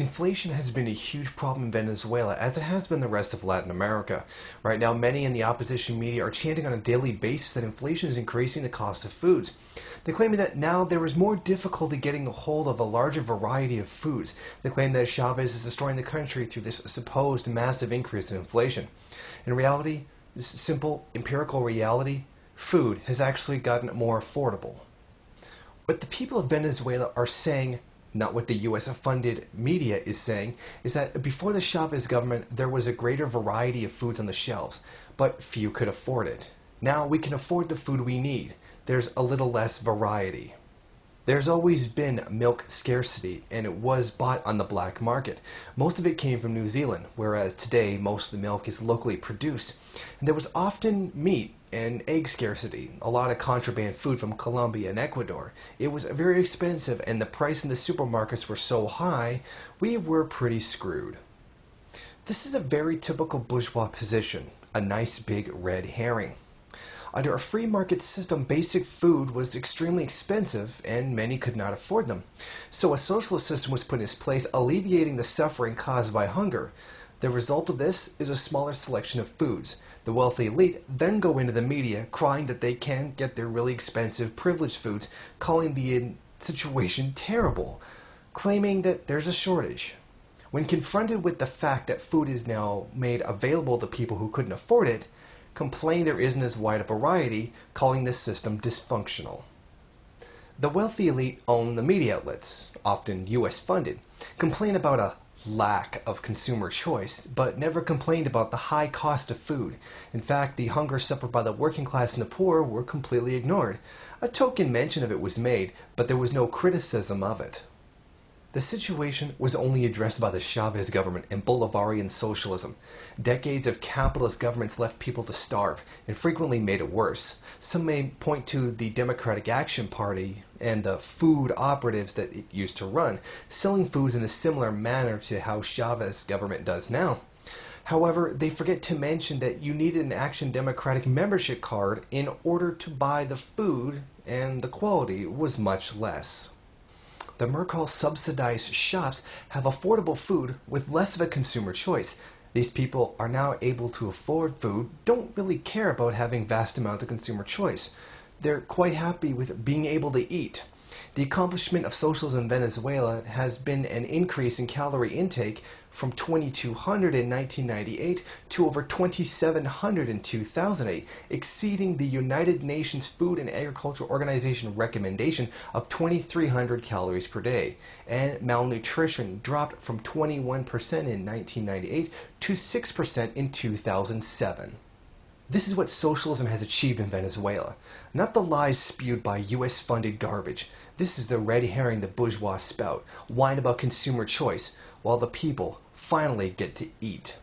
Inflation has been a huge problem in Venezuela, as it has been the rest of Latin America. Right now, many in the opposition media are chanting on a daily basis that inflation is increasing the cost of foods. They're claiming that now there is more difficulty getting a hold of a larger variety of foods. They claim that Chavez is destroying the country through this supposed massive increase in inflation. In reality, this simple empirical reality, food has actually gotten more affordable. What the people of Venezuela are saying, not what the US-funded media is saying, is that before the Chavez government, there was a greater variety of foods on the shelves, but few could afford it. Now we can afford the food we need. There's a little less variety. There's always been milk scarcity, and it was bought on the black market. Most of it came from New Zealand, whereas today most of the milk is locally produced. And there was often meat and egg scarcity, a lot of contraband food from Colombia and Ecuador. It was very expensive, and the price in the supermarkets were so high, we were pretty screwed. This is a very typical bourgeois position, a nice big red herring. Under a free market system, basic food was extremely expensive and many could not afford them. So a socialist system was put in place, alleviating the suffering caused by hunger. The result of this is a smaller selection of foods. The wealthy elite then go into the media crying that they can't get their really expensive privileged foods, calling the situation terrible, claiming that there's a shortage. When confronted with the fact that food is now made available to people who couldn't afford it, complain there isn't as wide a variety, calling this system dysfunctional. The wealthy elite own the media outlets, often US funded, complain about a lack of consumer choice, but never complained about the high cost of food. In fact, the hunger suffered by the working class and the poor were completely ignored. A token mention of it was made, but there was no criticism of it. The situation was only addressed by the Chavez government and Bolivarian socialism. Decades of capitalist governments left people to starve and frequently made it worse. Some may point to the Democratic Action Party and the food operatives that it used to run, selling foods in a similar manner to how Chavez government does now. However, they forget to mention that you needed an Action Democratic membership card in order to buy the food, and the quality was much less. The Mercal subsidized shops have affordable food with less of a consumer choice. These people are now able to afford food, don't really care about having vast amounts of consumer choice. They're quite happy with being able to eat. The accomplishment of socialism in Venezuela has been an increase in calorie intake from 2,200 in 1998 to over 2,700 in 2008, exceeding the United Nations Food and Agriculture Organization recommendation of 2,300 calories per day. And malnutrition dropped from 21% in 1998 to 6% in 2007. This is what socialism has achieved in Venezuela, not the lies spewed by US-funded garbage. This is the red herring the bourgeois spout, whine about consumer choice, while the people finally get to eat.